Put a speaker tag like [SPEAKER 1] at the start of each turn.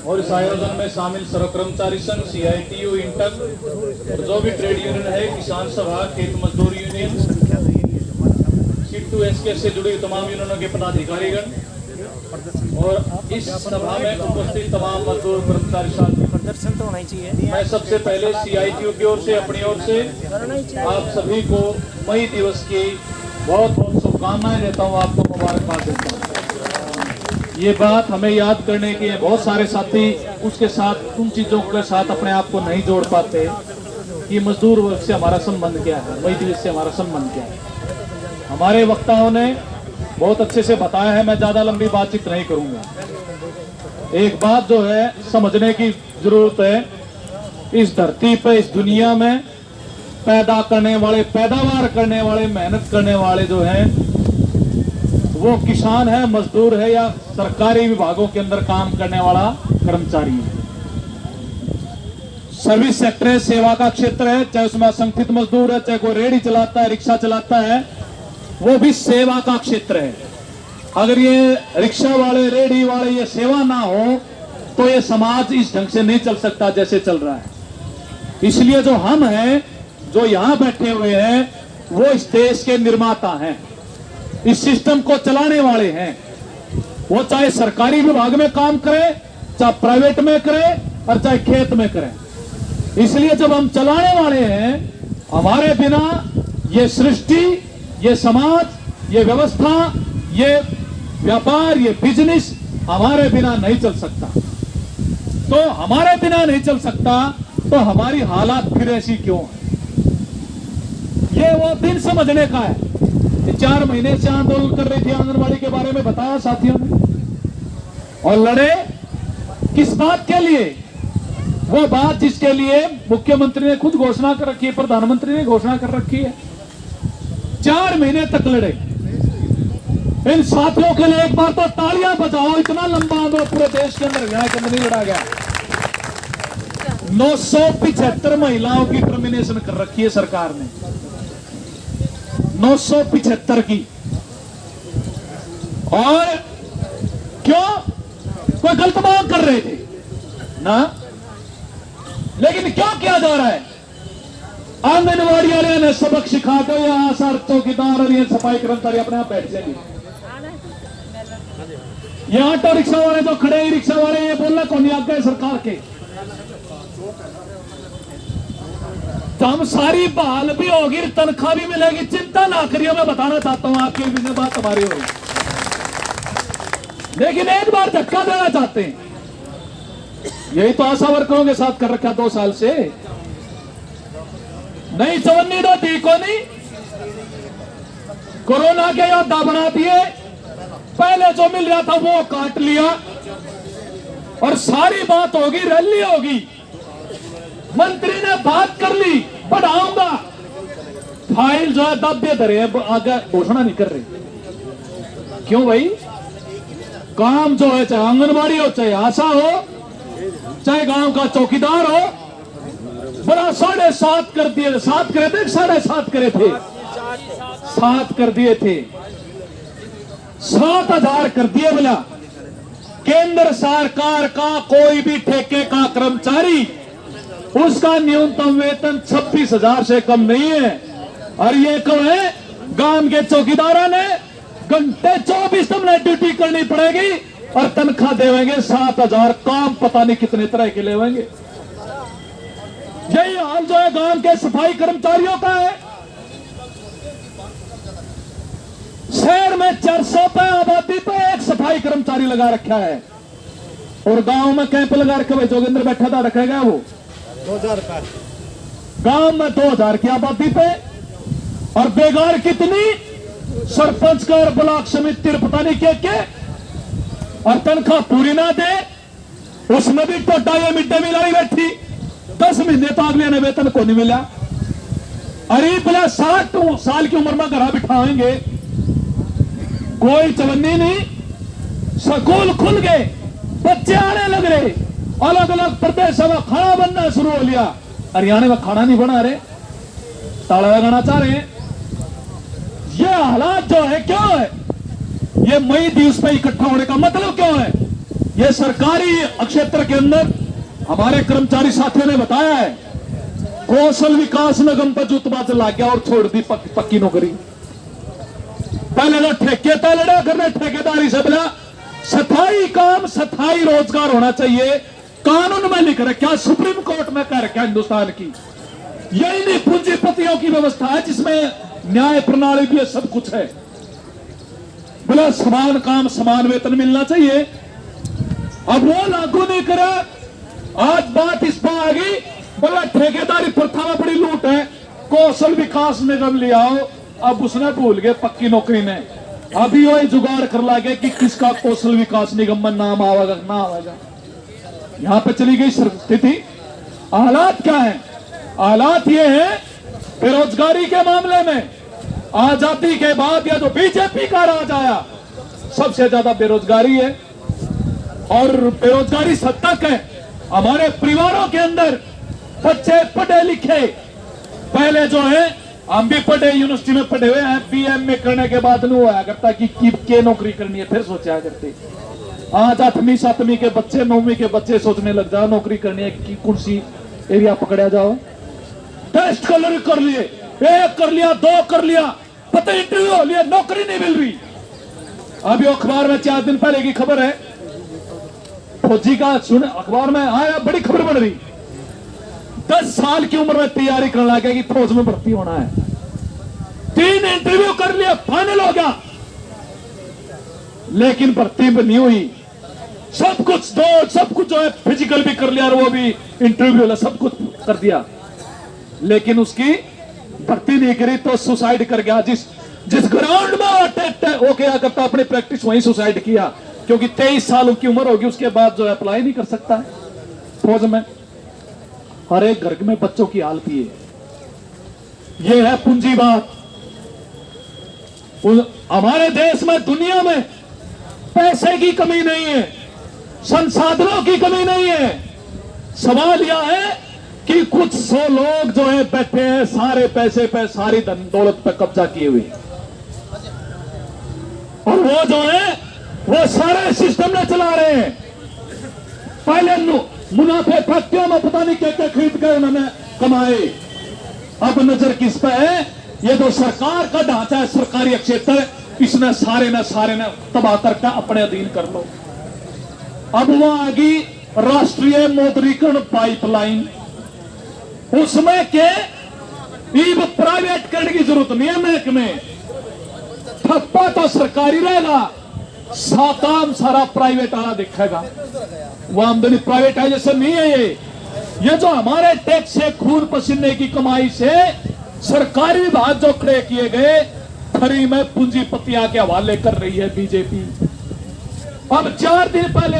[SPEAKER 1] और इस आयोजन में शामिल सर्व कर्मचारी संघ, CITU, इंटक और जो भी ट्रेड यूनियन है, किसान सभा, खेत मजदूर यूनियन, C2SK से जुड़ी तमाम यूनियनों के पदाधिकारीगण और इस सभा में उपस्थित तमाम मजदूर कर्मचारी साथी,
[SPEAKER 2] प्रदर्शन तो होना ही चाहिए।
[SPEAKER 1] मैं सबसे पहले CITU की ओर से अपनी ओर से आप सभी को मई दिवस की बहुत बहुत शुभकामनाएं देता हूं, आपको मुबारकबाद देता हूं। ये बात हमें याद करने की है, बहुत सारे साथी उसके साथ उन चीजों के साथ अपने आप को नहीं जोड़ पाते कि मजदूर वर्ग से हमारा संबंध क्या है, मई दिवस से हमारा संबंध क्या है। हमारे वक्ताओं ने बहुत अच्छे से बताया है, मैं ज्यादा लंबी बातचीत नहीं करूंगा। एक बात जो है समझने की जरूरत है, इस धरती पे, इस दुनिया में पैदा करने वाले, पैदावार करने वाले, मेहनत करने वाले जो हैं वो किसान है, मजदूर है या सरकारी विभागों के अंदर काम करने वाला कर्मचारी है। सर्विस सेक्टर है, सेवा का क्षेत्र है, चाहे उसमें असंगठित मजदूर है, चाहे कोई रेहड़ी चलाता है, रिक्शा चलाता है, वो भी सेवा का क्षेत्र है। अगर ये रिक्शा वाले, रेहड़ी वाले ये सेवा ना हो तो ये समाज इस ढंग से नहीं चल सकता जैसे चल रहा है। इसलिए जो हम हैं, जो यहां बैठे हुए हैं, वो इस देश के निर्माता हैं, इस सिस्टम को चलाने वाले हैं। वो चाहे सरकारी विभाग में काम करे, चाहे प्राइवेट में करे और चाहे खेत में करे। इसलिए जब हम चलाने वाले हैं, हमारे बिना ये सृष्टि, ये समाज, ये व्यवस्था, ये व्यापार, ये बिजनेस हमारे बिना नहीं चल सकता। तो हमारे बिना नहीं चल सकता तो हमारी हालात फिर ऐसी क्यों है? ये वो दिन समझने का है। 4 महीने से आंदोलन कर रही थी, आंगनबाड़ी के बारे में बताया साथियों ने, और लड़े किस बात के लिए? वो बात जिसके लिए मुख्यमंत्री ने खुद घोषणा कर रखी है, प्रधानमंत्री ने घोषणा कर रखी है। 4 महीने तक लड़े। इन साथियों के लिए एक बार तो तालियां बजाओ। इतना लंबा आंदोलन पूरे देश के अंदर के अंदर नहीं लड़ा गया। 975 महिलाओं की टर्मिनेशन कर रखी है सरकार ने, 975 की। और क्यों? कोई गलत बात कर रहे थे ना, लेकिन क्या किया जा रहा है? आंगनबाड़ी वाले ने सबक सिखा दो, या आशा चौकीदार और ये सफाई कर्मचारी अपने आप बैठ जाएंगे। ये ऑटो रिक्शा वाले जो खड़े हैं, रिक्शा वाले, ये बोलना कौन आगे सरकार के? तो हम सारी बहाल भी होगी, तनख्वाह भी मिलेगी, चिंता ना करिए। मैं बताना चाहता हूं, आपकी भी बात हमारी होगी, लेकिन एक बार धक्का देना चाहते हैं। यही तो आशा वर्करों के साथ कर रखा 2 साल से। नहीं चवन्नी दो ठीक हो, नहीं कोरोना के योद्धा बना दिए। पहले जो मिल रहा था वो काट लिया, और सारी बात होगी, रैली होगी, मंत्री ने बात कर ली, बढ़ाऊंगा, फाइल जो है दबे धरे, आगे घोषणा नहीं कर रही। क्यों भाई? काम जो है, चाहे आंगनबाड़ी हो, चाहे आशा हो, चाहे गांव का चौकीदार हो, बड़ा 7.5 कर दिए। 7 करे थे, 7.5 करे थे, 7 कर दिए थे, 7,000 कर दिए। बोला केंद्र सरकार का कोई भी ठेके का कर्मचारी, उसका न्यूनतम वेतन 26,000 से कम नहीं है। और ये कब है? गांव के चौकीदारों ने घंटे 24 तुमने ड्यूटी करनी पड़ेगी और तनख्वाह देवेंगे 7,000। काम पता नहीं कितने तरह के लेवेंगे। यही हाल जो है गांव के सफाई कर्मचारियों का है। शहर में 400 पे आबादी पे एक सफाई कर्मचारी लगा रखा है, और गांव में कैंप लगा रखे। भाई जोगिंद्र बैठा था, रखेगा वो
[SPEAKER 2] 2000 का
[SPEAKER 1] गांव में 2000 की आबादी पे। और बेगार कितनी? सरपंच का और ब्लॉक समिति पता नहीं क्या, और तनख्वाह पूरी ना दे, उसमें भी टोटा ये मिड डे मील वाली बैठी। 10 महीने तो अगले ने वेतन को नहीं मिला। अरे बोला 60 साल की उम्र में घर बिठाएंगे, कोई चवन्नी नहीं। स्कूल खुल गए, बच्चे आने लग रहे, अलग अलग प्रदेश में खाना बनना शुरू हो लिया। हरियाणा में खाना नहीं बना रहे, ताला लगाना चाह रहे हैं। ये हालात जो है क्यों है? ये मई दिवस पे इकट्ठा होने का मतलब क्यों है? ये सरकारी क्षेत्र के अंदर हमारे कर्मचारी साथियों ने बताया है, कौशल विकास निगम पर जुतबा चला गया और छोड़ दी पक्की नौकरी। पहले तो ठेके पे लड़ा करने, ठेकेदारी से बोला स्थायी काम स्थायी रोजगार होना चाहिए, कानून में लिख रखा, सुप्रीम कोर्ट में कह रखा हिंदुस्तान की। यही नहीं पूंजीपतियों की व्यवस्था है जिसमें न्याय प्रणाली भी है, सब कुछ है। बोला समान काम समान वेतन मिलना चाहिए, अब वो लागू नहीं करा। आज बात इस पर आ गई, बोला ठेकेदारी प्रथा में बड़ी लूट है, कौशल विकास निगम ले आओ। अब उसने भूल गए पक्की नौकरी ने, अभी वही जुगाड़ कर लागे कि किसका कौशल विकास निगम में नाम आवेगा ना आवेगा। यहां पे चली गई स्थिति। हालात क्या है? हालात ये है बेरोजगारी के मामले में आजादी के बाद या जो बीजेपी का राज आया, सबसे ज्यादा बेरोजगारी है। और बेरोजगारी सद तक है हमारे परिवारों के अंदर बच्चे पढ़े लिखे, पहले जो है हम भी पढ़े, यूनिवर्सिटी में पढ़े हुए हैं, बीएम में करने के बाद नहीं हुआ करता कि क्या नौकरी करनी है, फिर सोचा करते। आज 8वीं 7वीं के बच्चे 9वीं के बच्चे सोचने लग जाओ नौकरी करनी है कि कौन सी एरिया पकड़ा जाओ। टेस्ट कर लिए, 1 कर लिया 2 कर लिया, पता इंटरव्यू हो लिया, नौकरी नहीं मिल रही। अभी अखबार में 4 दिन पहले की खबर है, फौजी का सुन अखबार में आया, बड़ी खबर बन रही। 10 साल की उम्र में तैयारी करने लगा कि फौज में भर्ती होना है, 3 इंटरव्यू कर लिया, फाइनल हो गया, लेकिन भर्ती भी नहीं हुई। सब कुछ जो है फिजिकल भी कर लिया और वो भी इंटरव्यू सब कुछ कर दिया, लेकिन उसकी भर्ती नहीं करी तो सुसाइड कर गया। जिस ग्राउंड में वो क्या करता, अपनी प्रैक्टिस वहीं सुसाइड किया, क्योंकि 23 साल की उम्र होगी, उसके बाद जो अप्लाई नहीं कर सकता है फौज में। हर एक घर में बच्चों की हालत ये है पूंजीवाद। हमारे देश में दुनिया में पैसे की कमी नहीं है, संसाधनों की कमी नहीं है। सवाल यह है कि कुछ 100 लोग जो है बैठे हैं, सारे पैसे पे सारी धन दौलत पे कब्जा किए हुए, और वो जो है वो सारे सिस्टम में चला रहे हैं। पहले मुनाफे फैक्ट्रियों में पता नहीं क्या क्या खरीद कर उन्होंने कमाए, अब नजर किस पे है? ये जो सरकार का ढांचा है, सरकारी क्षेत्र, इसने सारे ने तबाह करके अपने अधीन कर लो। अब वो आ गई राष्ट्रीय मौद्रीकरण पाइपलाइन, उसमें के प्राइवेट करने की जरूरत नहीं है। महकमे ठप्पा तो सरकारी रहेगा, काम सारा प्राइवेट वाला दिखेगा। वो आमदनी प्राइवेटाइजेशन नहीं है। ये जो हमारे टैक्स से खून पसीने की कमाई से सरकारी विभाग जो खड़े किए गए, फ्री में पूंजीपतियां के हवाले कर रही है बीजेपी। अब 4 दिन पहले